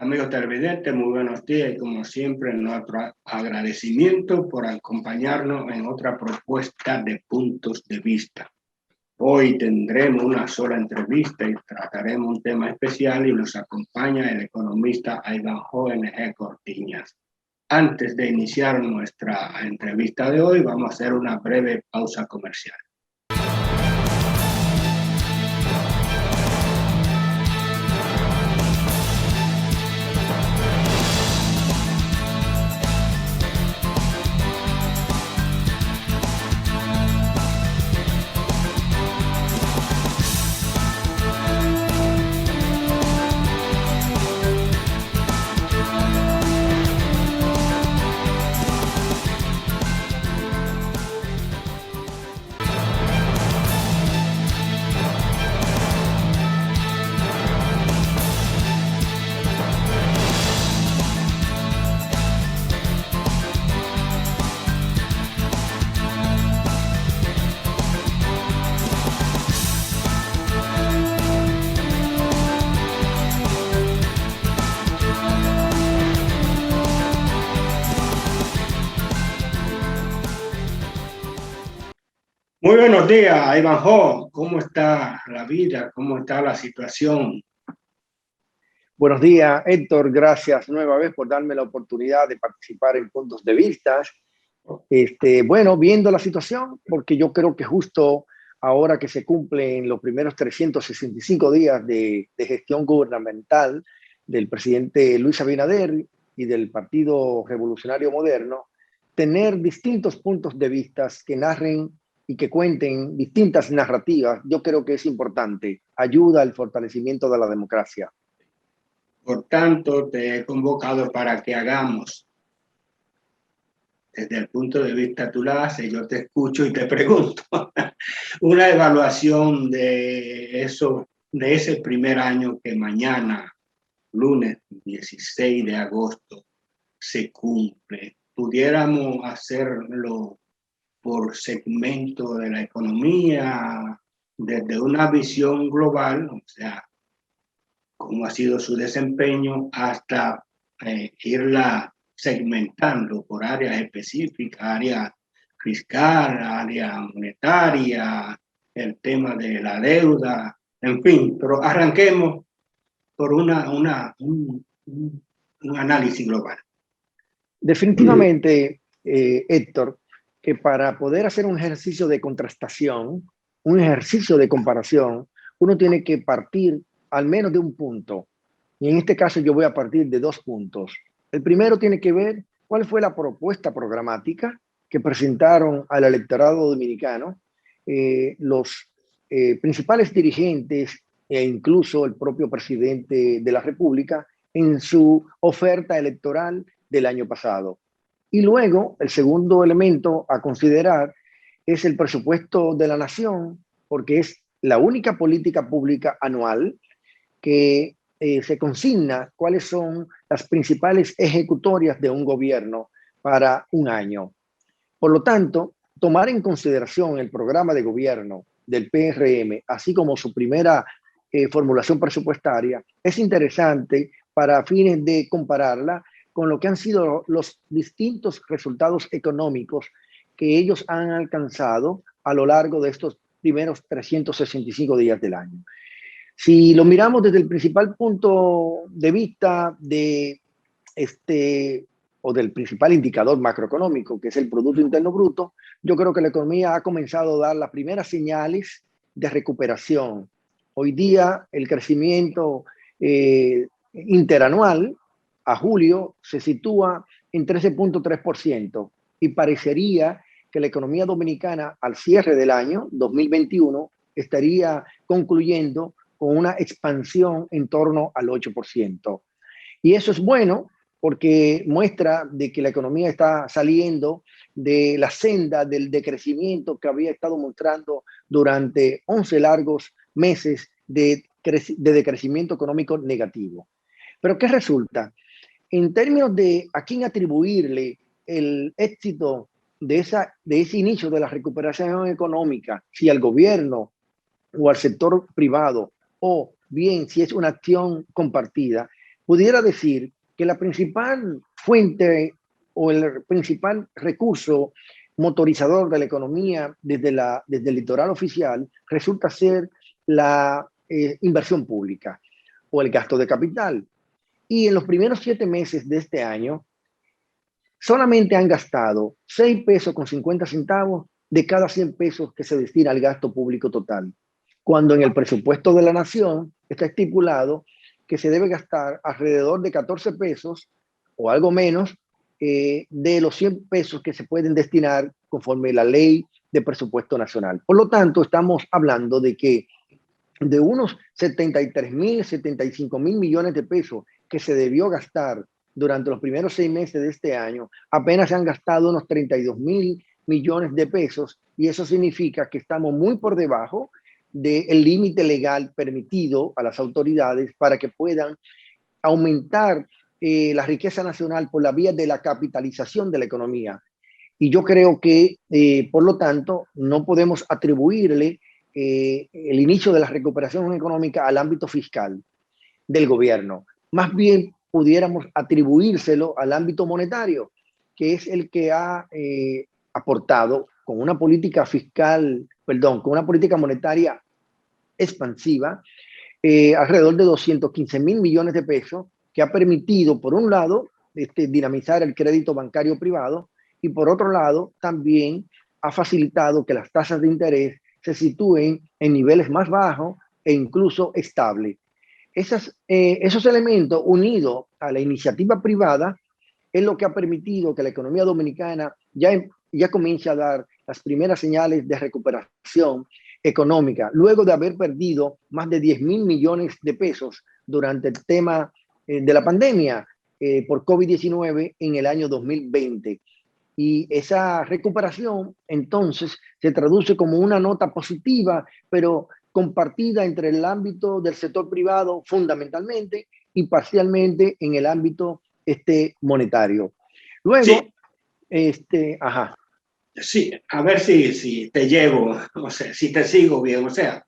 Amigos televidentes, muy buenos días y como siempre nuestro agradecimiento por acompañarnos en otra propuesta de puntos de vista. Hoy tendremos una sola entrevista y trataremos un tema especial y nos acompaña el economista Ivanhoe N.G. Cortiñas. Antes de iniciar nuestra entrevista de hoy, vamos a hacer una breve pausa comercial. Muy buenos días, Ivanhoe. ¿Cómo está la vida? ¿Cómo está la situación? Buenos días, Héctor. Gracias nueva vez por darme la oportunidad de participar en Puntos de Vista. Bueno, viendo la situación, porque yo creo que justo ahora que se cumplen los primeros 365 días de gestión gubernamental del presidente Luis Abinader y del Partido Revolucionario Moderno, tener distintos puntos de vista que narren y que cuenten distintas narrativas, yo creo que es importante, ayuda al fortalecimiento de la democracia. Por tanto, te he convocado para que hagamos, desde el punto de vista tú la haces, yo te escucho y te pregunto, una evaluación de eso, de ese primer año que mañana, lunes 16 de agosto, se cumple. Pudiéramos hacerlo por segmento de la economía, desde una visión global, o sea, cómo ha sido su desempeño, hasta irla segmentando por áreas específicas, área fiscal, área monetaria, el tema de la deuda, en fin, pero arranquemos por un análisis global. Definitivamente, Héctor, que para poder hacer un ejercicio de contrastación, un ejercicio de comparación, uno tiene que partir al menos de un punto. Y en este caso yo voy a partir de 2 puntos. El primero tiene que ver cuál fue la propuesta programática que presentaron al electorado dominicano los principales dirigentes e incluso el propio presidente de la República en su oferta electoral del año pasado. Y luego, el segundo elemento a considerar es el presupuesto de la nación, porque es la única política pública anual que se consigna cuáles son las principales ejecutorias de un gobierno para un año. Por lo tanto, tomar en consideración el programa de gobierno del PRM, así como su primera formulación presupuestaria, es interesante para fines de compararla con lo que han sido los distintos resultados económicos que ellos han alcanzado a lo largo de estos primeros 365 días del año. Si lo miramos desde el principal punto de vista de o del principal indicador macroeconómico, que es el Producto Interno Bruto, yo creo que la economía ha comenzado a dar las primeras señales de recuperación. Hoy día el crecimiento interanual a julio se sitúa en 13.3% y parecería que la economía dominicana al cierre del año 2021 estaría concluyendo con una expansión en torno al 8%. Y eso es bueno porque muestra de que la economía está saliendo de la senda del decrecimiento que había estado mostrando durante 11 largos meses de decrecimiento económico negativo. Pero ¿qué resulta? En términos de a quién atribuirle el éxito de ese inicio de la recuperación económica, si al gobierno o al sector privado, o bien si es una acción compartida, pudiera decir que la principal fuente o el principal recurso motorizador de la economía desde el litoral oficial resulta ser la inversión pública o el gasto de capital. Y en los primeros 7 meses de este año, solamente han gastado 6 pesos con 50 centavos de cada 100 pesos que se destina al gasto público total, cuando en el presupuesto de la nación está estipulado que se debe gastar alrededor de 14 pesos o algo menos de los 100 pesos que se pueden destinar conforme la ley de presupuesto nacional. Por lo tanto, estamos hablando de que de unos 73.000, 75.000 millones de pesos que se debió gastar durante los primeros 6 meses de este año, apenas se han gastado unos 32.000 millones de pesos, y eso significa que estamos muy por debajo del límite legal permitido a las autoridades para que puedan aumentar la riqueza nacional por la vía de la capitalización de la economía. Y yo creo que, por lo tanto, no podemos atribuirle el inicio de la recuperación económica al ámbito fiscal del gobierno. Más bien pudiéramos atribuírselo al ámbito monetario, que es el que ha aportado con una política fiscal, perdón, con una política monetaria expansiva, alrededor de 215.000 millones de pesos, que ha permitido, por un lado, dinamizar el crédito bancario privado, y por otro lado, también ha facilitado que las tasas de interés se sitúen en niveles más bajos e incluso estables. Esos elementos, unidos a la iniciativa privada, es lo que ha permitido que la economía dominicana ya comience a dar las primeras señales de recuperación económica, luego de haber perdido más de 10.000 millones de pesos durante el tema de la pandemia por COVID-19 en el año 2020. Y esa recuperación entonces se traduce como una nota positiva, pero compartida entre el ámbito del sector privado fundamentalmente y parcialmente en el ámbito monetario. Luego, sí. Ajá. Sí, a ver si te llevo, o sea, si te sigo bien. O sea,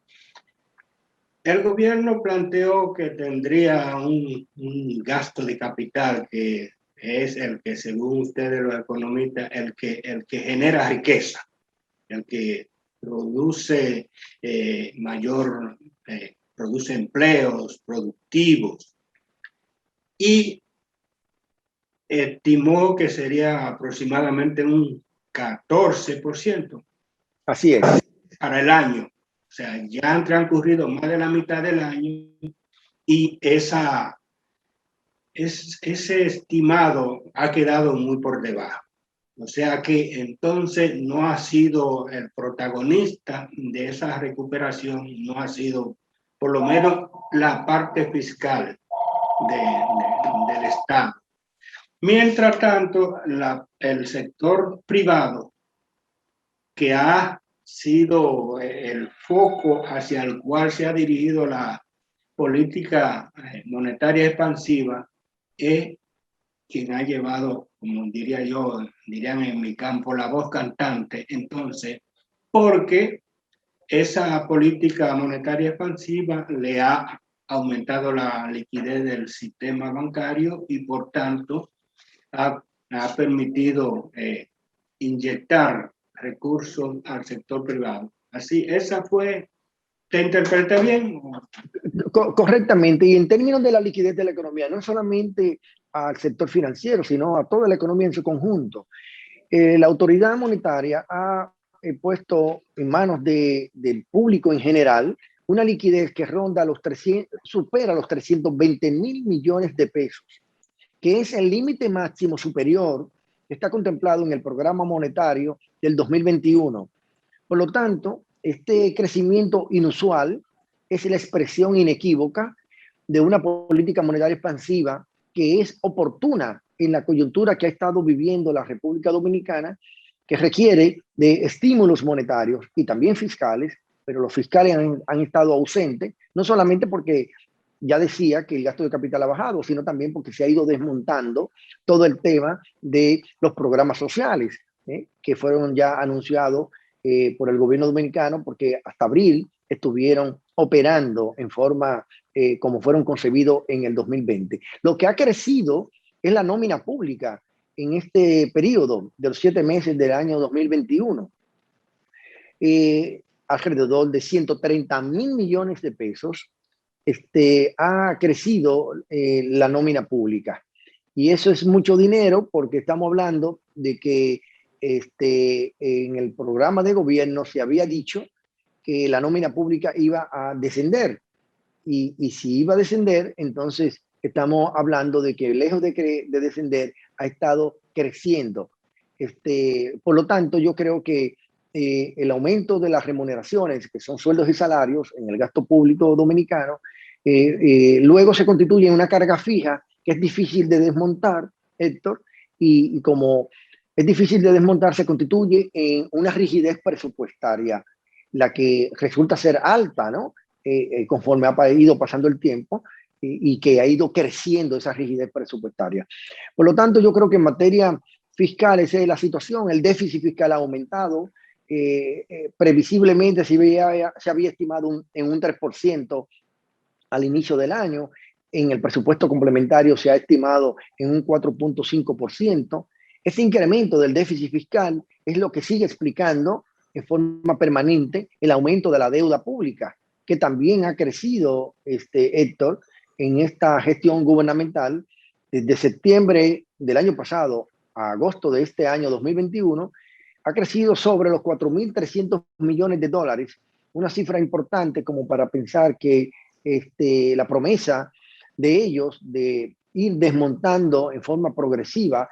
el gobierno planteó que tendría un gasto de capital que es el que, según ustedes los economistas, el que genera riqueza, el que produce produce empleos productivos, y estimó que sería aproximadamente un 14% Así es. para el año. O sea, ya han transcurrido más de la mitad del año y ese estimado ha quedado muy por debajo. O sea que entonces no ha sido el protagonista de esa recuperación, no ha sido por lo menos la parte fiscal del Estado. Mientras tanto, el sector privado, que ha sido el foco hacia el cual se ha dirigido la política monetaria expansiva, es quien ha llevado, como dirían en mi campo, la voz cantante. Entonces, porque esa política monetaria expansiva le ha aumentado la liquidez del sistema bancario y, por tanto, ha permitido inyectar recursos al sector privado. Así, esa fue, ¿te interpreté bien? Correctamente. Y en términos de la liquidez de la economía, no solamente al sector financiero, sino a toda la economía en su conjunto. La autoridad monetaria ha puesto en manos del público en general una liquidez que ronda supera los 320.000 millones de pesos, que es el límite máximo superior que está contemplado en el programa monetario del 2021. Por lo tanto, este crecimiento inusual es la expresión inequívoca de una política monetaria expansiva que es oportuna en la coyuntura que ha estado viviendo la República Dominicana, que requiere de estímulos monetarios y también fiscales, pero los fiscales han estado ausentes, no solamente porque ya decía que el gasto de capital ha bajado, sino también porque se ha ido desmontando todo el tema de los programas sociales, que fueron ya anunciados por el gobierno dominicano, porque hasta abril estuvieron operando en forma como fueron concebidos en el 2020. Lo que ha crecido es la nómina pública en este periodo de los 7 meses del año 2021. Alrededor de 130.000 millones de pesos ha crecido la nómina pública. Y eso es mucho dinero porque estamos hablando de que en el programa de gobierno se había dicho que la nómina pública iba a descender. Y si iba a descender, entonces estamos hablando de que lejos de descender, ha estado creciendo. Por lo tanto, yo creo que el aumento de las remuneraciones, que son sueldos y salarios en el gasto público dominicano, luego se constituye en una carga fija que es difícil de desmontar, Héctor, y como es difícil de desmontar, se constituye en una rigidez presupuestaria, la que resulta ser alta, ¿no? Conforme ha ido pasando el tiempo y que ha ido creciendo esa rigidez presupuestaria. Por lo tanto, yo creo que en materia fiscal esa es la situación. El déficit fiscal ha aumentado. Previsiblemente se había estimado en un 3% al inicio del año. En el presupuesto complementario se ha estimado en un 4.5%. Ese incremento del déficit fiscal es lo que sigue explicando en forma permanente el aumento de la deuda pública, que también ha crecido, Héctor, en esta gestión gubernamental. Desde septiembre del año pasado a agosto de este año 2021, ha crecido sobre los 4.300 millones de dólares, una cifra importante como para pensar que la promesa de ellos de ir desmontando en forma progresiva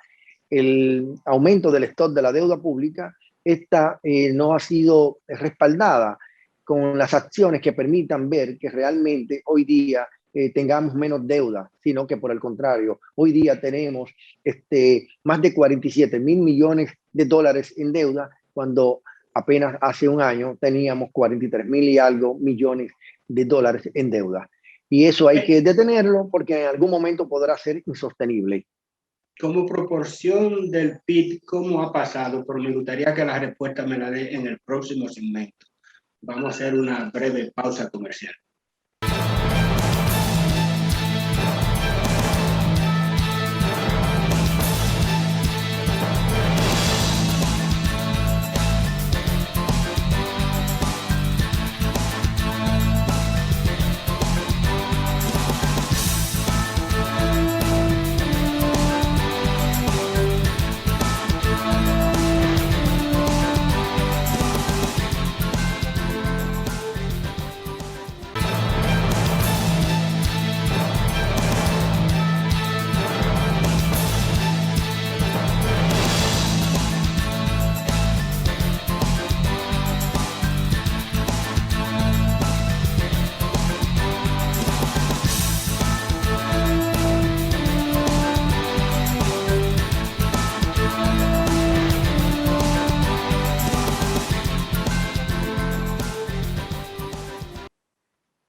el aumento del stock de la deuda pública, esta no ha sido respaldada con las acciones que permitan ver que realmente hoy día tengamos menos deuda, sino que por el contrario, hoy día tenemos más de 47.000 millones de dólares en deuda, cuando apenas hace un año teníamos 43.000 y algo millones de dólares en deuda. Y eso hay que detenerlo porque en algún momento podrá ser insostenible. Como proporción del PIB, ¿cómo ha pasado? Pero me gustaría que la respuesta me la dé en el próximo segmento. Vamos a hacer una breve pausa comercial.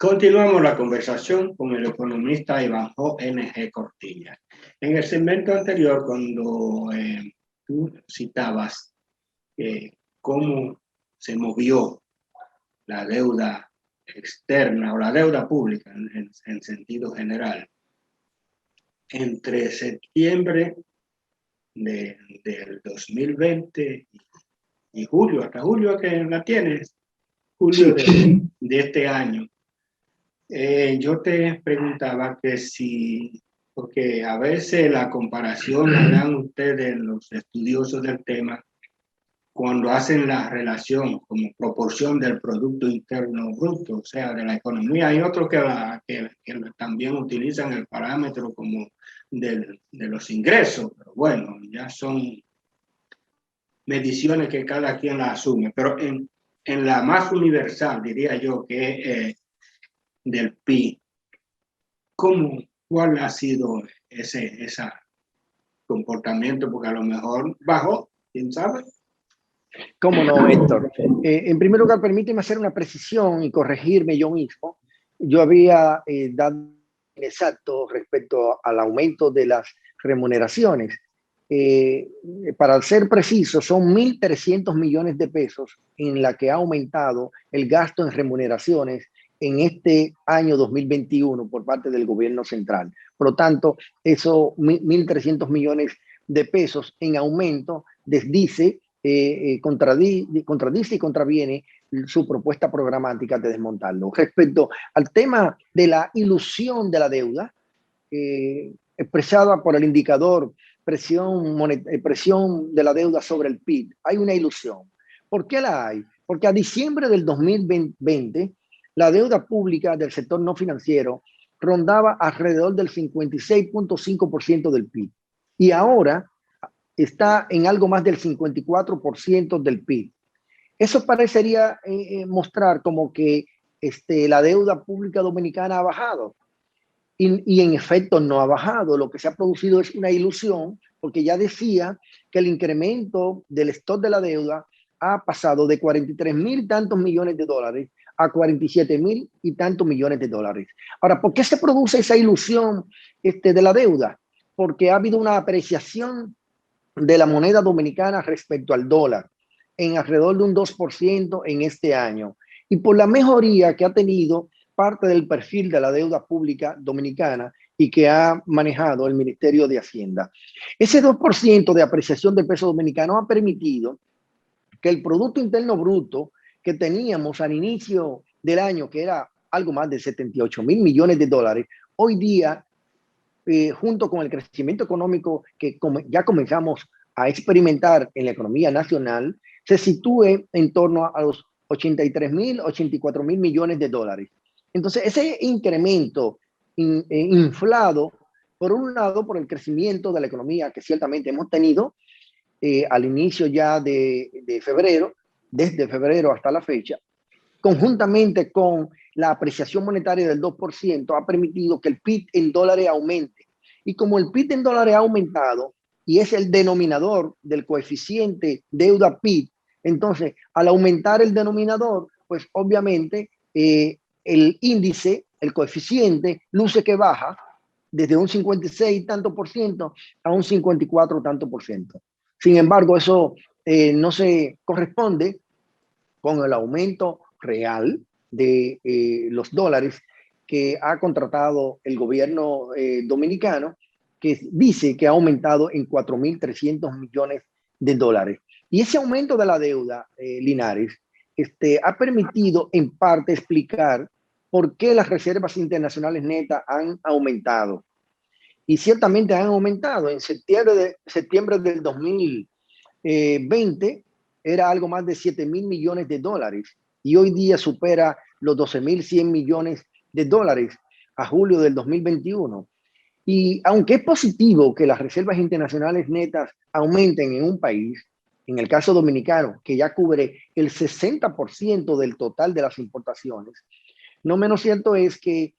Continuamos la conversación con el economista Ivanhoe N.G. Cortiñas. En el segmento anterior, cuando tú citabas cómo se movió la deuda externa o la deuda pública en sentido general, entre septiembre del 2020 y julio, hasta julio que la tienes, julio de este año. Yo te preguntaba que si, porque a veces la comparación la dan ustedes, los estudiosos del tema, cuando hacen la relación como proporción del Producto Interno Bruto, o sea, de la economía. Hay otros que también utilizan el parámetro como de los ingresos, pero bueno, ya son mediciones que cada quien la asume. Pero en la más universal, diría yo, que del PIB, ¿cuál ha sido ese comportamiento? Porque a lo mejor bajó, ¿quién sabe? ¿Cómo no, Héctor? En primer lugar, permíteme hacer una precisión y corregirme yo mismo. Yo había dado exacto respecto al aumento de las remuneraciones. Para ser preciso, son 1.300 millones de pesos en la que ha aumentado el gasto en remuneraciones en este año 2021 por parte del gobierno central. Por lo tanto, esos 1.300 millones de pesos en aumento desdice, contradice y contraviene su propuesta programática de desmontarlo. Respecto al tema de la ilusión de la deuda, expresada por el indicador presión de la deuda sobre el PIB, hay una ilusión. ¿Por qué la hay? Porque a diciembre del 2020, la deuda pública del sector no financiero rondaba alrededor del 56.5% del PIB. Y ahora está en algo más del 54% del PIB. Eso parecería mostrar como que la deuda pública dominicana ha bajado. Y en efecto no ha bajado. Lo que se ha producido es una ilusión, porque ya decía que el incremento del stock de la deuda ha pasado de 43.000 y tantos millones de dólares a 47.000 y tantos millones de dólares. Ahora, ¿por qué se produce esa ilusión de la deuda? Porque ha habido una apreciación de la moneda dominicana respecto al dólar en alrededor de un 2% en este año. Y por la mejoría que ha tenido parte del perfil de la deuda pública dominicana y que ha manejado el Ministerio de Hacienda. Ese 2% de apreciación del peso dominicano ha permitido que el Producto Interno Bruto que teníamos al inicio del año, que era algo más de 78.000 millones de dólares, hoy día, junto con el crecimiento económico que ya comenzamos a experimentar en la economía nacional, se sitúe en torno a los 83.000, 84.000 millones de dólares. Entonces, ese incremento inflado, por un lado, por el crecimiento de la economía que ciertamente hemos tenido al inicio ya de febrero, desde febrero hasta la fecha, conjuntamente con la apreciación monetaria del 2%, ha permitido que el PIB en dólares aumente. Y como el PIB en dólares ha aumentado y es el denominador del coeficiente deuda-PIB, entonces, al aumentar el denominador, pues obviamente el índice, el coeficiente, luce que baja desde un 56 tanto por ciento a un 54 tanto por ciento. Sin embargo, eso no se corresponde con el aumento real de los dólares que ha contratado el gobierno dominicano, que dice que ha aumentado en 4.300 millones de dólares. Y ese aumento de la deuda, Linares, ha permitido en parte explicar por qué las reservas internacionales netas han aumentado. Y ciertamente han aumentado. En septiembre del 2020 era algo más de 7.000 millones de dólares y hoy día supera los 12.100 millones de dólares a julio del 2021. Y aunque es positivo que las reservas internacionales netas aumenten en un país, en el caso dominicano, que ya cubre el 60% del total de las importaciones, no menos cierto es que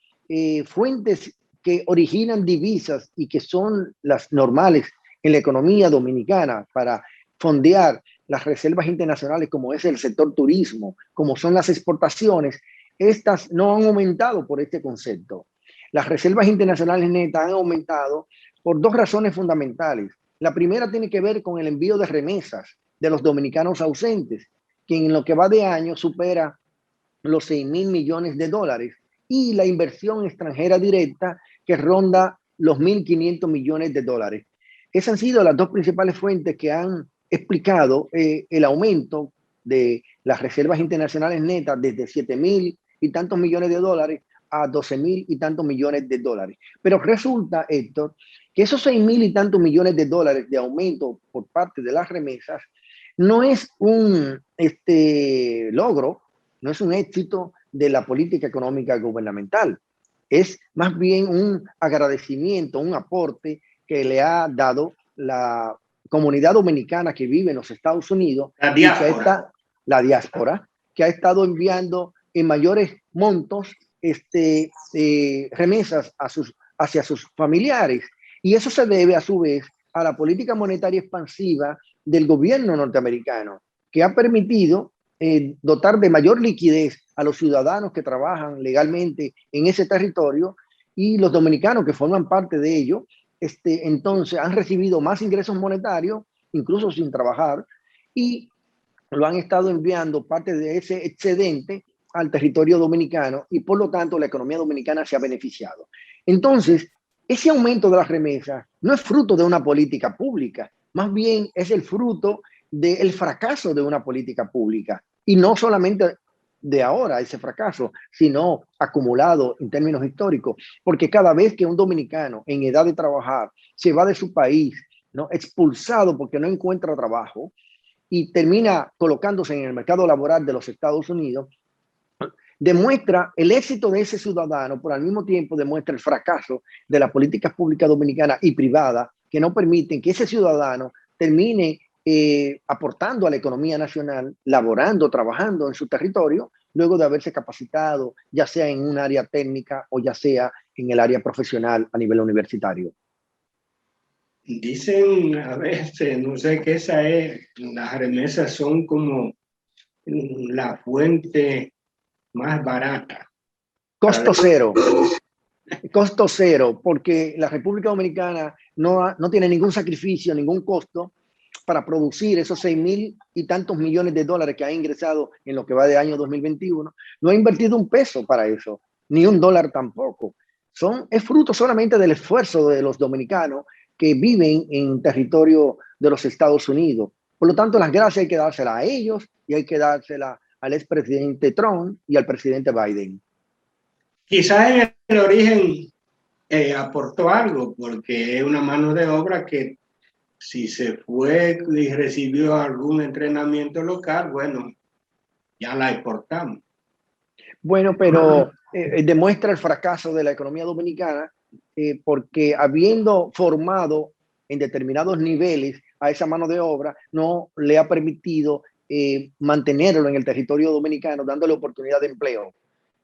fuentes que originan divisas y que son las normales en la economía dominicana para fondear las reservas internacionales, como es el sector turismo, como son las exportaciones, estas no han aumentado por este concepto. Las reservas internacionales netas han aumentado por dos razones fundamentales. La primera tiene que ver con el envío de remesas de los dominicanos ausentes, que en lo que va de año supera los 6.000 millones de dólares, y la inversión extranjera directa que ronda los 1.500 millones de dólares. Esas han sido las dos principales fuentes que han explicado el aumento de las reservas internacionales netas desde 7.000 y tantos millones de dólares a 12.000 y tantos millones de dólares. Pero resulta, Héctor, que esos 6.000 y tantos millones de dólares de aumento por parte de las remesas no es un logro, no es un éxito de la política económica gubernamental. Es más bien un agradecimiento, un aporte que le ha dado la comunidad dominicana que vive en los Estados Unidos, la diáspora, que ha estado enviando en mayores montos remesas hacia sus familiares. Y eso se debe a su vez a la política monetaria expansiva del gobierno norteamericano, que ha permitido dotar de mayor liquidez a los ciudadanos que trabajan legalmente en ese territorio, y los dominicanos que forman parte de ello, entonces han recibido más ingresos monetarios, incluso sin trabajar, y lo han estado enviando parte de ese excedente al territorio dominicano y por lo tanto la economía dominicana se ha beneficiado. Entonces, ese aumento de las remesas no es fruto de una política pública, más bien es el fruto del fracaso de una política pública. Y no solamente de ahora ese fracaso, sino acumulado en términos históricos, porque cada vez que un dominicano en edad de trabajar se va de su país, ¿no?, expulsado porque no encuentra trabajo y termina colocándose en el mercado laboral de los Estados Unidos, demuestra el éxito de ese ciudadano, pero al mismo tiempo demuestra el fracaso de las políticas públicas dominicanas y privadas que no permiten que ese ciudadano termine aportando a la economía nacional, laborando, trabajando en su territorio, luego de haberse capacitado, ya sea en un área técnica o ya sea en el área profesional a nivel universitario. Dicen a veces, no sé qué esa es, las remesas son como la fuente más barata. Costo cero. Costo cero, porque la República Dominicana no tiene ningún sacrificio, ningún costo para producir esos 6,000 y tantos millones de dólares que ha ingresado en lo que va de año 2021. No ha invertido un peso para eso, ni un dólar tampoco. Es fruto solamente del esfuerzo de los dominicanos que viven en territorio de los Estados Unidos. Por lo tanto, las gracias hay que dárselas a ellos y hay que dárselas al expresidente Trump y al presidente Biden. Quizás en el origen aportó algo, porque es una mano de obra que si se fue y recibió algún entrenamiento local, bueno, ya la exportamos. Bueno, pero demuestra el fracaso de la economía dominicana porque habiendo formado en determinados niveles a esa mano de obra, no le ha permitido mantenerlo en el territorio dominicano, dándole oportunidad de empleo.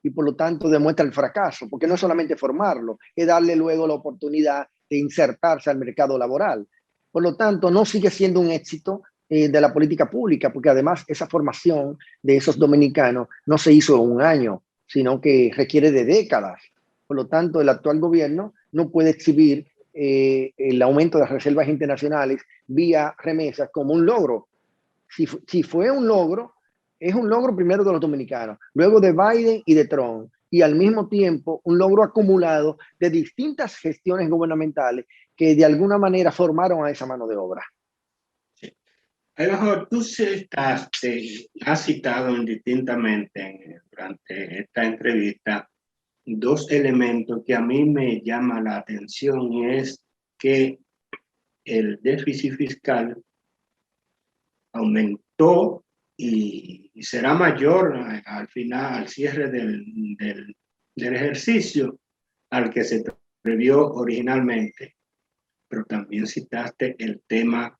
Y por lo tanto demuestra el fracaso, porque no es solamente formarlo, es darle luego la oportunidad de insertarse al mercado laboral. Por lo tanto, no sigue siendo un éxito de la política pública, porque además esa formación de esos dominicanos no se hizo en un año, sino que requiere de décadas. Por lo tanto, el actual gobierno no puede exhibir el aumento de las reservas internacionales vía remesas como un logro. Si fue un logro, es un logro primero de los dominicanos, luego de Biden y de Trump, y al mismo tiempo un logro acumulado de distintas gestiones gubernamentales que de alguna manera formaron a esa mano de obra. Sí. A lo mejor tú has citado indistintamente durante esta entrevista dos elementos que a mí me llaman la atención, y es que el déficit fiscal aumentó y será mayor al final, al cierre del ejercicio, al que se previó originalmente. Pero también citaste el tema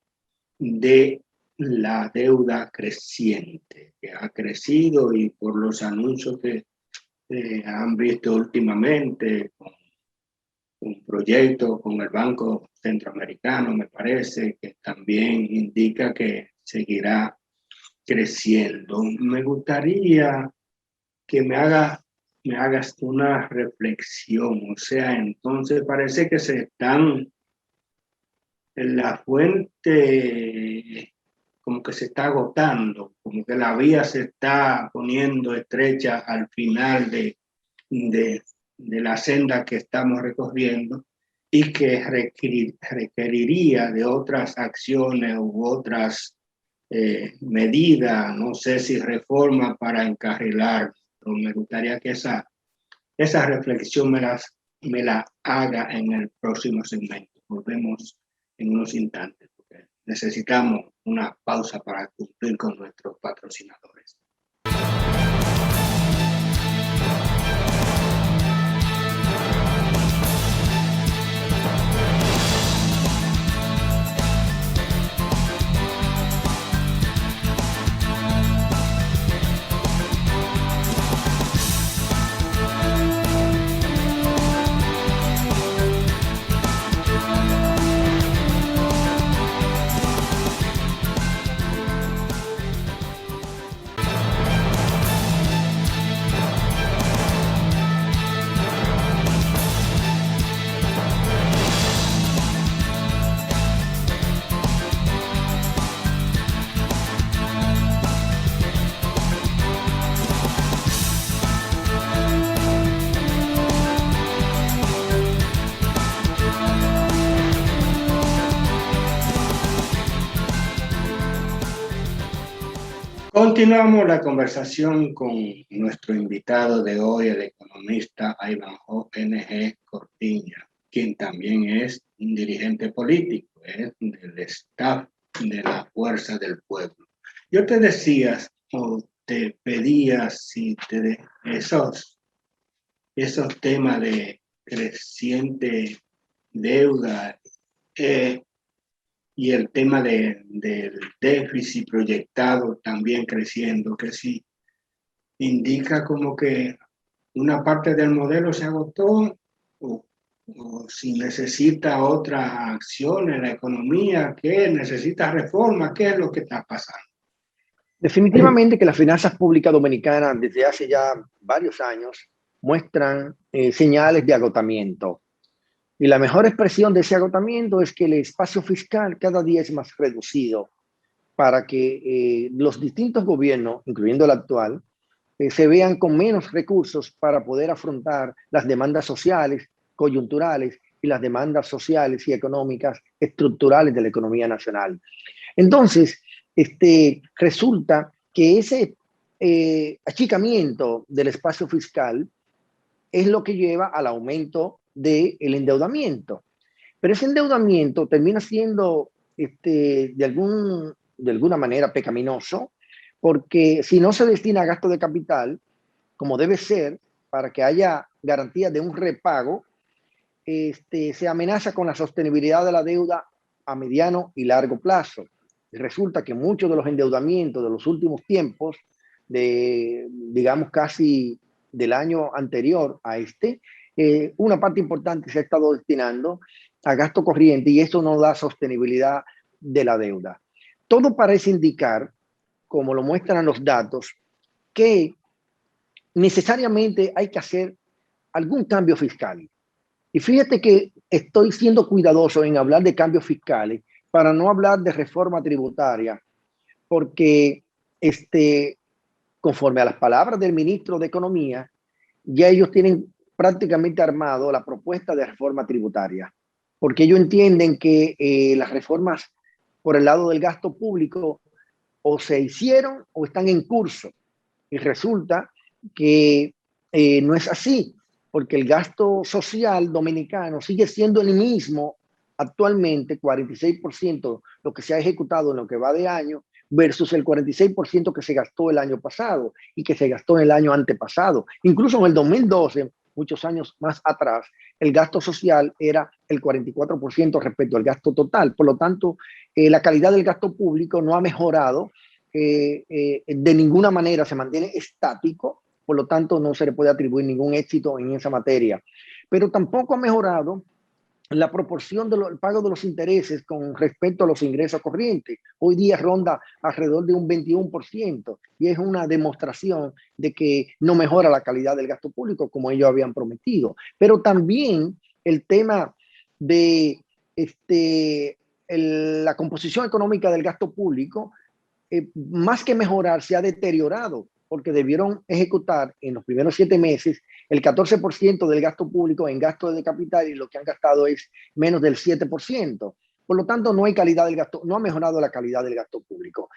de la deuda creciente, que ha crecido, y por los anuncios que han visto últimamente, con un proyecto con el Banco Centroamericano, me parece, que también indica que seguirá creciendo. Me gustaría que me hagas una reflexión. O sea, entonces parece que la fuente como que se está agotando, como que la vía se está poniendo estrecha al final de la senda que estamos recorriendo, y que requeriría de otras acciones u otras medidas, no sé si reforma para encarrilar, pero me gustaría que esa reflexión me la haga en el próximo segmento. Volvemos en unos instantes, porque necesitamos una pausa para cumplir con nuestros patrocinadores. Continuamos la conversación con nuestro invitado de hoy, el economista Ivanhoe N.G. Cortiña, quien también es un dirigente político, es del staff de la Fuerza del Pueblo. Yo te decía, o te pedía, si esos temas de creciente deuda y el tema del déficit proyectado también creciendo, que sí indica como que una parte del modelo se agotó o si necesita otra acción en la economía, que necesita reforma, qué es lo que está pasando. Definitivamente que las finanzas públicas dominicanas desde hace ya varios años muestran señales de agotamiento. Y la mejor expresión de ese agotamiento es que el espacio fiscal cada día es más reducido para que los distintos gobiernos, incluyendo el actual, se vean con menos recursos para poder afrontar las demandas sociales, coyunturales y las demandas sociales y económicas estructurales de la economía nacional. Entonces, resulta que ese achicamiento del espacio fiscal es lo que lleva al aumento del endeudamiento. Pero ese endeudamiento termina siendo de alguna manera pecaminoso, porque si no se destina a gasto de capital, como debe ser, para que haya garantía de un repago, se amenaza con la sostenibilidad de la deuda a mediano y largo plazo. Y resulta que muchos de los endeudamientos de los últimos tiempos, digamos casi del año anterior a una parte importante se ha estado destinando a gasto corriente y eso no da sostenibilidad de la deuda. Todo parece indicar, como lo muestran los datos, que necesariamente hay que hacer algún cambio fiscal. Y fíjate que estoy siendo cuidadoso en hablar de cambios fiscales para no hablar de reforma tributaria, porque conforme a las palabras del ministro de Economía, ya ellos tienen prácticamente armado la propuesta de reforma tributaria, porque ellos entienden que las reformas por el lado del gasto público o se hicieron o están en curso. Y resulta que no es así, porque el gasto social dominicano sigue siendo el mismo actualmente, 46% lo que se ha ejecutado en lo que va de año, versus el 46% que se gastó el año pasado y que se gastó en el año antepasado. Incluso en el 2012, muchos años más atrás, el gasto social era el 44% respecto al gasto total. Por lo tanto, la calidad del gasto público no ha mejorado de ninguna manera, se mantiene estático, por lo tanto no se le puede atribuir ningún éxito en esa materia. Pero tampoco ha mejorado la proporción del pago de los intereses con respecto a los ingresos corrientes. Hoy día ronda alrededor de un 21% y es una demostración de que no mejora la calidad del gasto público como ellos habían prometido. Pero también el tema de la composición económica del gasto público, más que mejorar, se ha deteriorado porque debieron ejecutar en los primeros 7 meses el 14% del gasto público en gasto de capital y lo que han gastado es menos del 7%. Por lo tanto, no hay calidad del gasto, no ha mejorado la calidad del gasto público.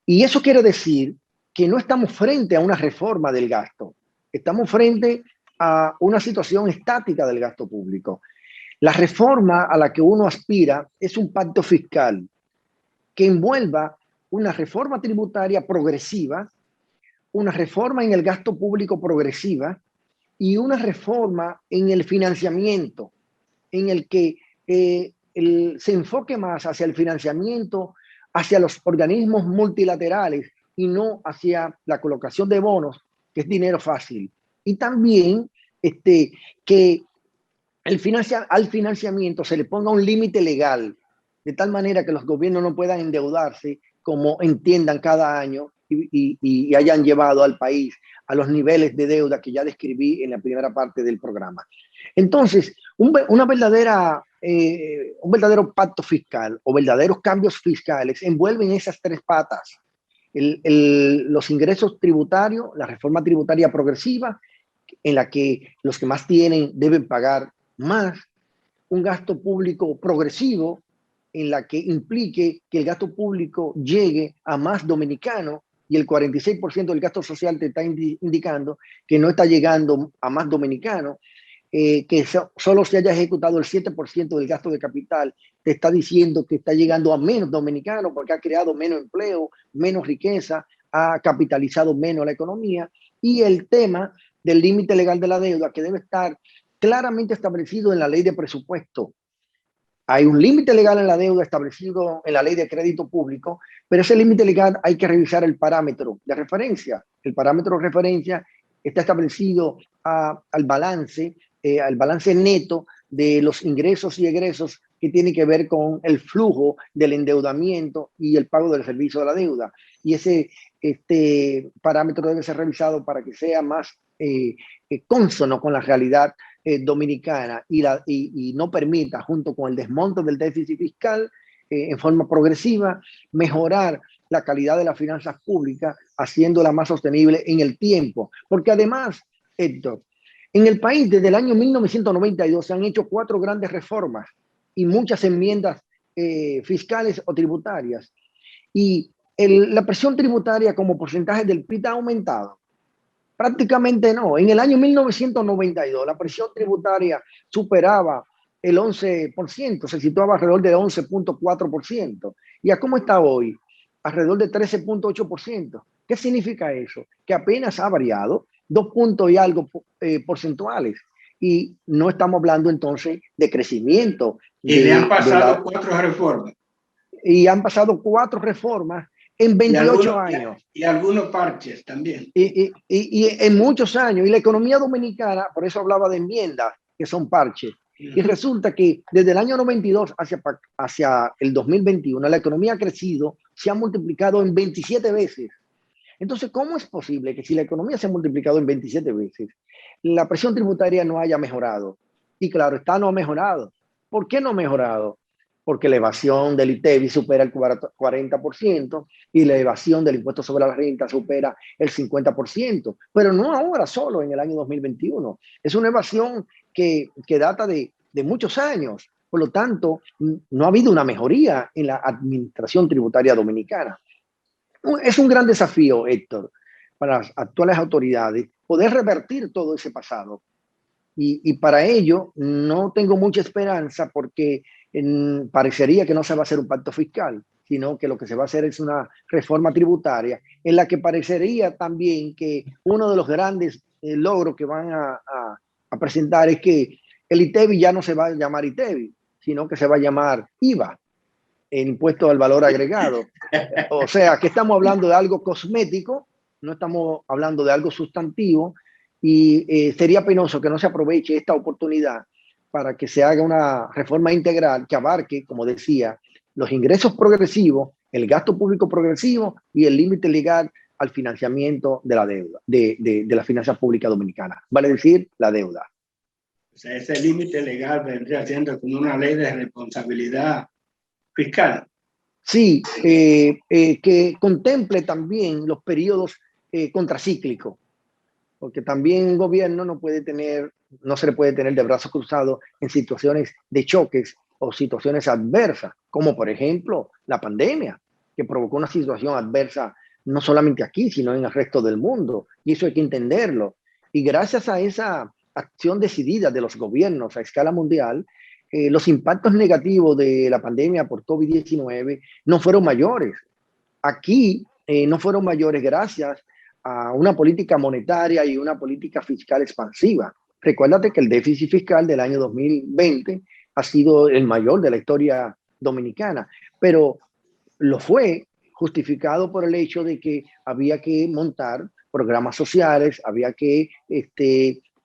Y eso quiere decir que no estamos frente a una reforma del gasto, estamos frente a una situación estática del gasto público. La reforma a la que uno aspira es un pacto fiscal que envuelva una reforma tributaria progresiva, una reforma en el gasto público progresiva y una reforma en el financiamiento, en el que se enfoque más hacia el financiamiento, hacia los organismos multilaterales y no hacia la colocación de bonos, que es dinero fácil. Y también que al financiamiento se le ponga un límite legal, de tal manera que los gobiernos no puedan endeudarse como entiendan cada año y hayan llevado al país a los niveles de deuda que ya describí en la primera parte del programa. Entonces, un verdadero pacto fiscal o verdaderos cambios fiscales envuelven esas 3 patas. Los ingresos tributarios, la reforma tributaria progresiva, en la que los que más tienen deben pagar más, un gasto público progresivo, en la que implique que el gasto público llegue a más dominicanos, y el 46% del gasto social te está indicando que no está llegando a más dominicanos, que solo se haya ejecutado el 7% del gasto de capital, te está diciendo que está llegando a menos dominicanos porque ha creado menos empleo, menos riqueza, ha capitalizado menos la economía. Y el tema del límite legal de la deuda, que debe estar claramente establecido en la ley de presupuesto. Hay un límite legal en la deuda establecido en la ley de crédito público, pero ese límite legal hay que revisar el parámetro de referencia. El parámetro de referencia está establecido al balance neto de los ingresos y egresos que tiene que ver con el flujo del endeudamiento y el pago del servicio de la deuda. Y este parámetro debe ser revisado para que sea más cónsono con la realidad dominicana y no permita, junto con el desmonte del déficit fiscal, en forma progresiva, mejorar la calidad de las finanzas públicas, haciéndola más sostenible en el tiempo. Porque además, Héctor, en el país desde el año 1992 se han hecho 4 grandes reformas y muchas enmiendas fiscales o tributarias. Y la presión tributaria como porcentaje del PIB ha aumentado. Prácticamente no. En el año 1992 la presión tributaria superaba el 11%, se situaba alrededor del 11.4%. ¿Y a cómo está hoy? Alrededor de 13.8%. ¿Qué significa eso? Que apenas ha variado 2 puntos y algo porcentuales. Y no estamos hablando entonces de crecimiento. Y le han pasado 4 reformas. Y han pasado 4 reformas en 28 años. Y algunos parches también. Y en muchos años. Y la economía dominicana, por eso hablaba de enmiendas, que son parches. Y resulta que desde el año 92 hacia el 2021, la economía ha crecido, se ha multiplicado en 27 veces. Entonces, ¿cómo es posible que si la economía se ha multiplicado en 27 veces, la presión tributaria no haya mejorado? Y claro, no ha mejorado. ¿Por qué no ha mejorado? Porque la evasión del ITEVI supera el 40% y la evasión del impuesto sobre la renta supera el 50%, pero no ahora solo en el año 2021. Es una evasión que data de muchos años. Por lo tanto, no ha habido una mejoría en la administración tributaria dominicana. Es un gran desafío, Héctor, para las actuales autoridades poder revertir todo ese pasado. Y para ello no tengo mucha esperanza porque parecería que no se va a hacer un pacto fiscal, sino que lo que se va a hacer es una reforma tributaria en la que parecería también que uno de los grandes logros que van a presentar es que el ITEVI ya no se va a llamar ITEVI, sino que se va a llamar IVA, el impuesto al valor agregado. O sea, que estamos hablando de algo cosmético, no estamos hablando de algo sustantivo, y sería penoso que no se aproveche esta oportunidad para que se haga una reforma integral que abarque, como decía, los ingresos progresivos, el gasto público progresivo y el límite legal al financiamiento de la deuda, de la finanza pública dominicana, vale decir, la deuda. O sea, ese límite legal vendría siendo como una ley de responsabilidad fiscal. Sí, que contemple también los periodos contracíclicos, porque también un gobierno no se le puede tener de brazos cruzados en situaciones de choques o situaciones adversas, como por ejemplo la pandemia, que provocó una situación adversa no solamente aquí, sino en el resto del mundo, y eso hay que entenderlo. Y gracias a esa acción decidida de los gobiernos a escala mundial, los impactos negativos de la pandemia por COVID-19 no fueron mayores. Aquí no fueron mayores gracias a una política monetaria y una política fiscal expansiva. Recuérdate que el déficit fiscal del año 2020 ha sido el mayor de la historia dominicana, pero lo fue justificado por el hecho de que había que montar programas sociales, había que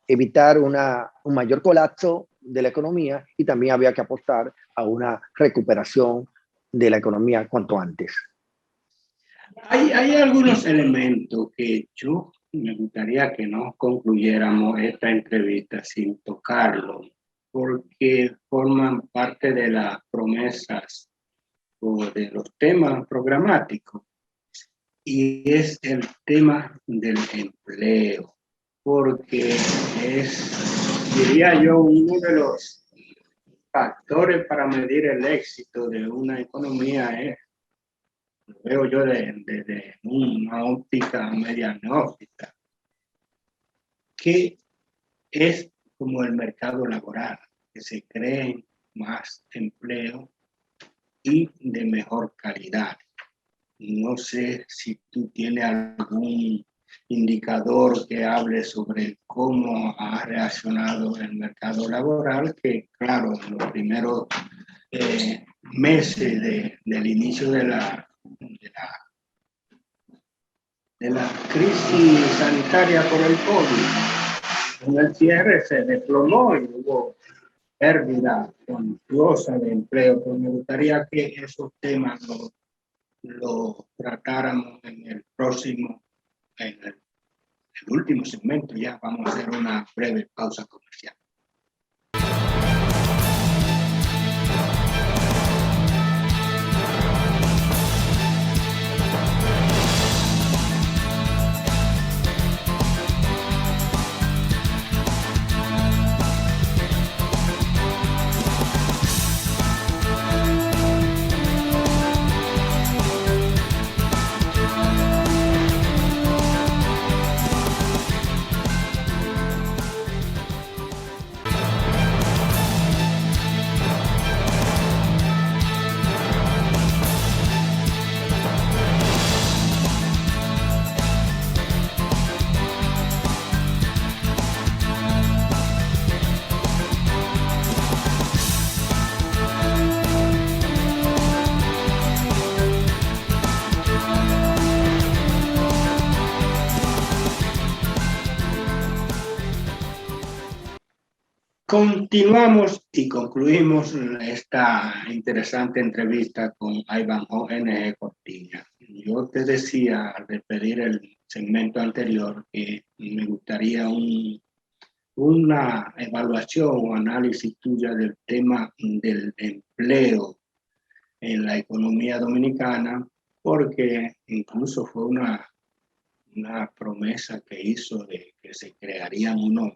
evitar un mayor colapso de la economía y también había que apostar a una recuperación de la economía cuanto antes. Hay algunos elementos que yo me gustaría que no concluyéramos esta entrevista sin tocarlo, porque forman parte de las promesas o de los temas programáticos, y es el tema del empleo, porque es, diría yo, uno de los factores para medir el éxito de una economía es, lo veo yo desde una óptica media gnóstica, que es como el mercado laboral, que se creen más empleo y de mejor calidad. No sé si tú tienes algún indicador que hable sobre cómo ha reaccionado el mercado laboral, que claro, en los primeros meses del inicio de la crisis sanitaria por el COVID, con el cierre se desplomó y hubo pérdida monstruosa de empleo. Pues me gustaría que esos temas lo tratáramos en el próximo, en el último segmento. Ya vamos a hacer una breve pausa comercial. Continuamos y concluimos esta interesante entrevista con Ivanhoe N. Cortiña. Yo te decía al despedir el segmento anterior que me gustaría una evaluación o análisis tuya del tema del empleo en la economía dominicana, porque incluso fue una promesa que hizo de que se crearían unos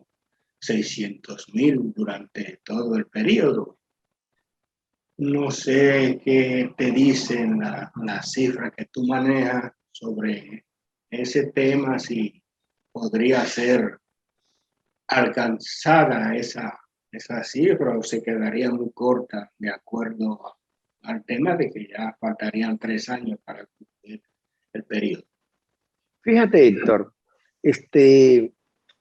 600,000 durante todo el periodo. No sé qué te dicen las cifras que tú manejas sobre ese tema, si podría ser alcanzada esa cifra o se quedaría muy corta de acuerdo al tema de que ya faltarían 3 años para cumplir el periodo. Fíjate, Héctor,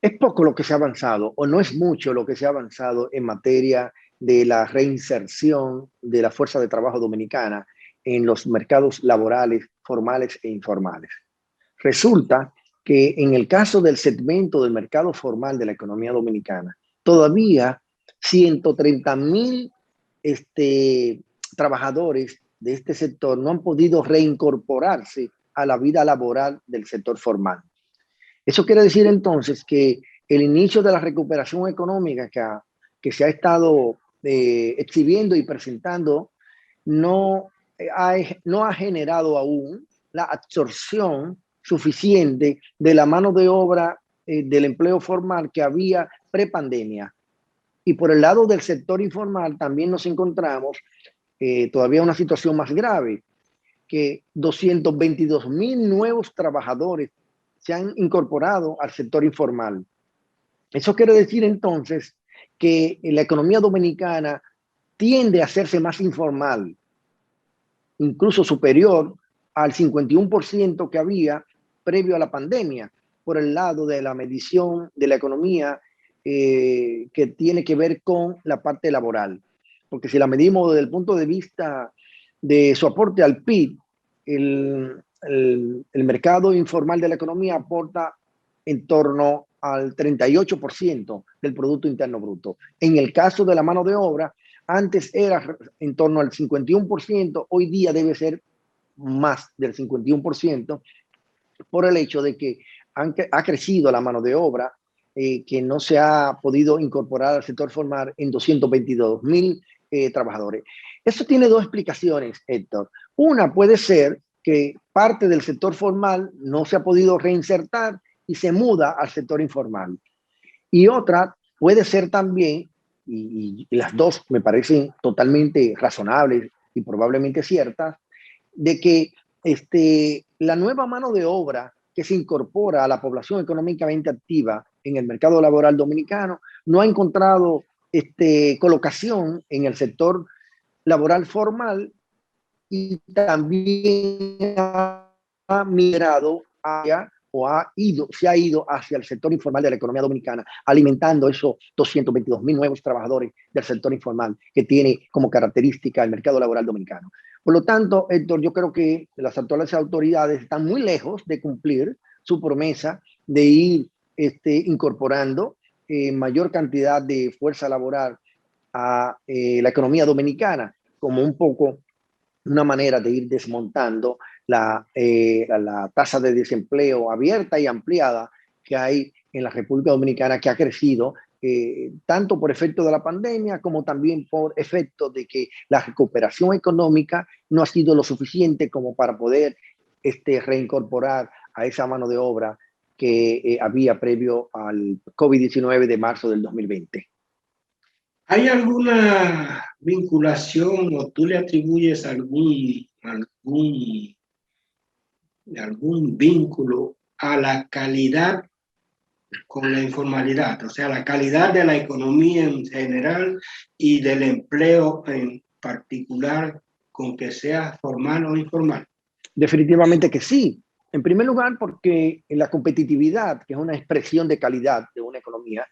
es poco lo que se ha avanzado, o no es mucho lo que se ha avanzado en materia de la reinserción de la fuerza de trabajo dominicana en los mercados laborales formales e informales. Resulta que en el caso del segmento del mercado formal de la economía dominicana, todavía 130,000 trabajadores de este sector no han podido reincorporarse a la vida laboral del sector formal. Eso quiere decir entonces que el inicio de la recuperación económica que se ha estado exhibiendo y presentando no ha generado aún la absorción suficiente de la mano de obra del empleo formal que había prepandemia. Y por el lado del sector informal también nos encontramos todavía una situación más grave, que 222,000 nuevos trabajadores se han incorporado al sector informal. Eso quiere decir entonces que la economía dominicana tiende a hacerse más informal, incluso superior al 51% que había previo a la pandemia, por el lado de la medición de la economía que tiene que ver con la parte laboral. Porque si la medimos desde el punto de vista de su aporte al PIB, el mercado informal de la economía aporta en torno al 38% del Producto Interno Bruto. En el caso de la mano de obra, antes era en torno al 51%, hoy día debe ser más del 51%, por el hecho de que ha crecido la mano de obra, que no se ha podido incorporar al sector formal en 222,000 trabajadores. Eso tiene dos explicaciones, Héctor. Una puede ser que parte del sector formal no se ha podido reinsertar y se muda al sector informal. Y otra puede ser también y las dos me parecen totalmente razonables y probablemente ciertas, de que la nueva mano de obra que se incorpora a la población económicamente activa en el mercado laboral dominicano no ha encontrado colocación en el sector laboral formal y también ha migrado hacia o se ha ido hacia el sector informal de la economía dominicana, alimentando esos 222,000 nuevos trabajadores del sector informal que tiene como característica el mercado laboral dominicano. Por lo tanto, Héctor, yo creo que las actuales autoridades están muy lejos de cumplir su promesa de ir incorporando mayor cantidad de fuerza laboral a la economía dominicana, como un poco una manera de ir desmontando la tasa de desempleo abierta y ampliada que hay en la República Dominicana, que ha crecido tanto por efecto de la pandemia como también por efecto de que la recuperación económica no ha sido lo suficiente como para poder reincorporar a esa mano de obra que había previo al COVID-19 de marzo del 2020. ¿Hay alguna vinculación o tú le atribuyes algún vínculo a la calidad con la informalidad? O sea, la calidad de la economía en general y del empleo en particular, con que sea formal o informal. Definitivamente que sí. En primer lugar, porque la competitividad, que es una expresión de calidad de una economía,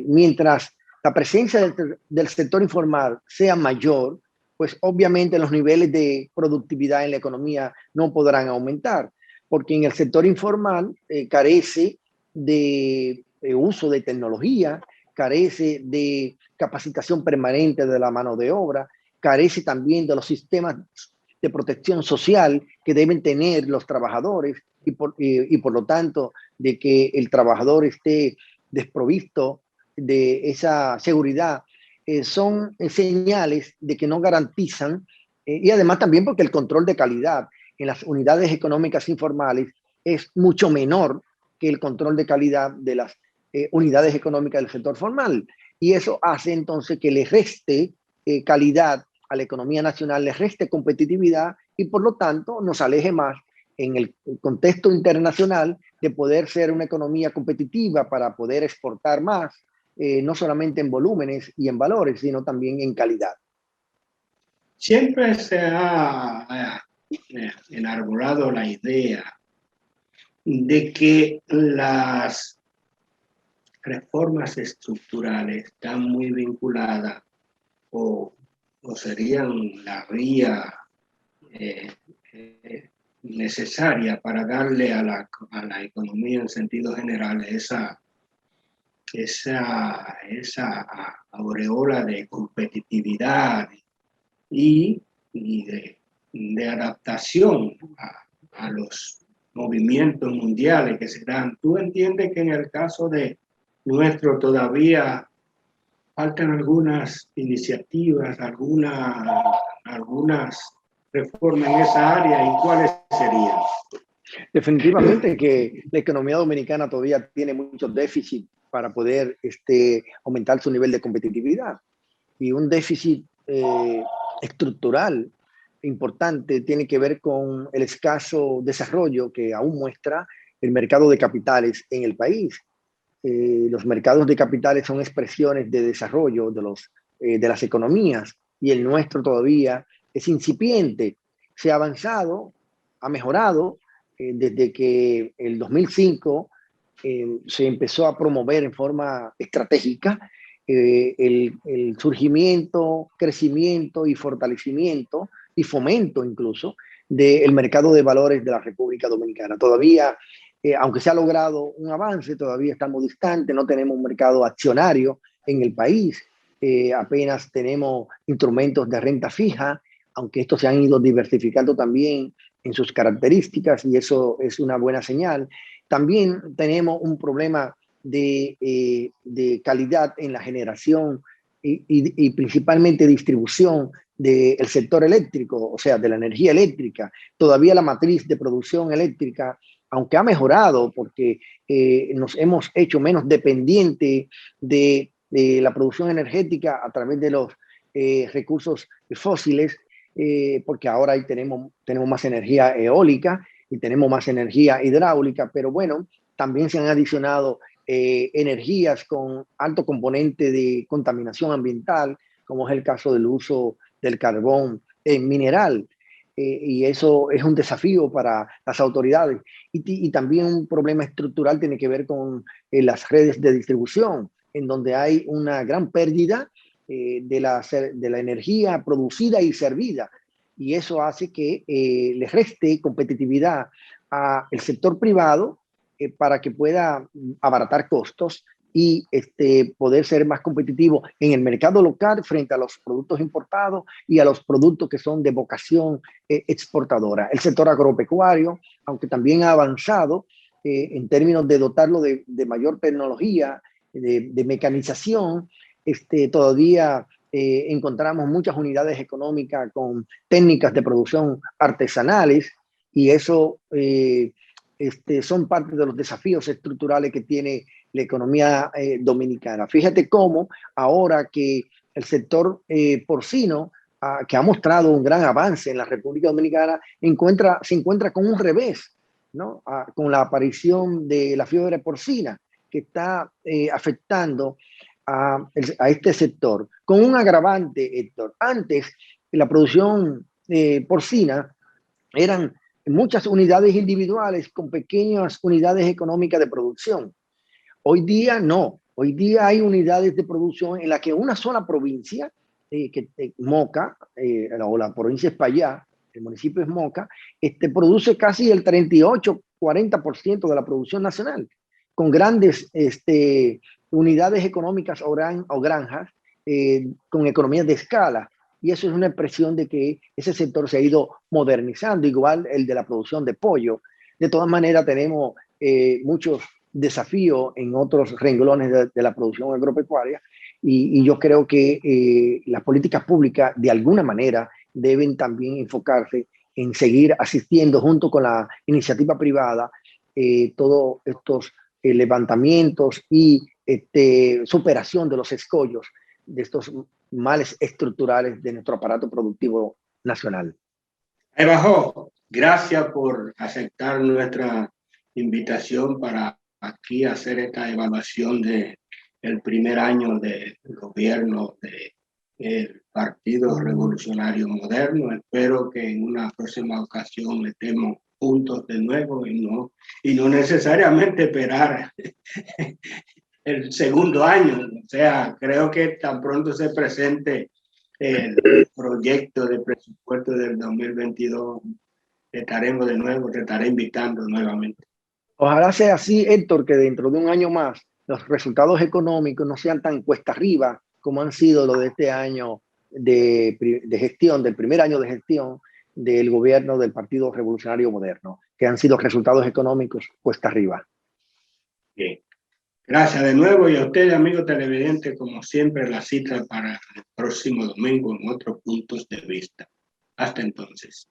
mientras la presencia del sector informal sea mayor, pues obviamente los niveles de productividad en la economía no podrán aumentar, porque en el sector informal carece de uso de tecnología, carece de capacitación permanente de la mano de obra, carece también de los sistemas de protección social que deben tener los trabajadores y por lo tanto de que el trabajador esté desprovisto de esa seguridad, son señales de que no garantizan, y además también porque el control de calidad en las unidades económicas informales es mucho menor que el control de calidad de las unidades económicas del sector formal. Y eso hace entonces que le reste calidad a la economía nacional, le reste competitividad y por lo tanto nos aleje más en el contexto internacional de poder ser una economía competitiva para poder exportar más, no solamente en volúmenes y en valores, sino también en calidad. Siempre se ha enarbolado la idea de que las reformas estructurales están muy vinculadas o serían la vía necesaria para darle a la economía en sentido general esa aureola de competitividad y de adaptación a los movimientos mundiales que se dan. ¿Tú entiendes que en el caso de nuestro todavía faltan algunas iniciativas, algunas reformas en esa área, y cuáles serían? Definitivamente que la economía dominicana todavía tiene muchos déficits para poder aumentar su nivel de competitividad. Y un déficit estructural importante tiene que ver con el escaso desarrollo que aún muestra el mercado de capitales en el país. Los mercados de capitales son expresiones de desarrollo de las economías y el nuestro todavía es incipiente. Se ha avanzado, ha mejorado desde que el 2005 se empezó a promover en forma estratégica el surgimiento, crecimiento y fortalecimiento y fomento incluso del mercado de valores de la República Dominicana. Todavía, aunque se ha logrado un avance, todavía estamos distantes, no tenemos un mercado accionario en el país, apenas tenemos instrumentos de renta fija, aunque estos se han ido diversificando también en sus características y eso es una buena señal. También tenemos un problema de calidad en la generación y principalmente distribución del sector eléctrico, o sea, de la energía eléctrica. Todavía la matriz de producción eléctrica aunque ha mejorado porque nos hemos hecho menos dependientes de la producción energética a través de los recursos fósiles, porque ahora ahí tenemos más energía eólica y tenemos más energía hidráulica, pero bueno, también se han adicionado energías con alto componente de contaminación ambiental, como es el caso del uso del carbón mineral. Y eso es un desafío para las autoridades. Y también un problema estructural tiene que ver con las redes de distribución, en donde hay una gran pérdida de la energía producida y servida. Y eso hace que le reste competitividad al sector privado para que pueda abaratar costos y poder ser más competitivo en el mercado local frente a los productos importados y a los productos que son de vocación exportadora. El sector agropecuario, aunque también ha avanzado en términos de dotarlo de mayor tecnología, de mecanización, todavía encontramos muchas unidades económicas con técnicas de producción artesanales y eso son parte de los desafíos estructurales que tiene la economía dominicana. Fíjate cómo ahora que el sector porcino, que ha mostrado un gran avance en la República Dominicana, se encuentra con un revés, ¿no? Con la aparición de la fiebre porcina, que está afectando a este sector. Con un agravante, Héctor. Antes, la producción porcina eran muchas unidades individuales con pequeñas unidades económicas de producción. Hoy día no. Hoy día hay unidades de producción en las que una sola provincia, Moca, o la provincia Espaillá, el municipio es Moca, produce casi el 38-40% de la producción nacional, con grandes unidades económicas o granjas con economías de escala. Y eso es una expresión de que ese sector se ha ido modernizando, igual el de la producción de pollo. De todas maneras, tenemos muchos desafíos en otros renglones de la producción agropecuaria y yo creo que las políticas públicas de alguna manera deben también enfocarse en seguir asistiendo junto con la iniciativa privada todos estos levantamientos y superación de los escollos de estos males estructurales de nuestro aparato productivo nacional. Bajo, gracias por aceptar nuestra invitación para aquí hacer esta evaluación del primer año del gobierno del Partido Revolucionario Moderno. Espero que en una próxima ocasión estemos juntos de nuevo y no necesariamente esperar el segundo año. O sea, creo que tan pronto se presente el proyecto de presupuesto del 2022, te estaré invitando nuevamente. Ojalá sea así, Héctor, que dentro de un año más los resultados económicos no sean tan cuesta arriba como han sido los de este año de gestión, del primer año de gestión del gobierno del Partido Revolucionario Moderno, que han sido resultados económicos cuesta arriba. Bien. Gracias de nuevo y a ustedes, amigos televidentes, como siempre, la cita para el próximo domingo en otros puntos de vista. Hasta entonces.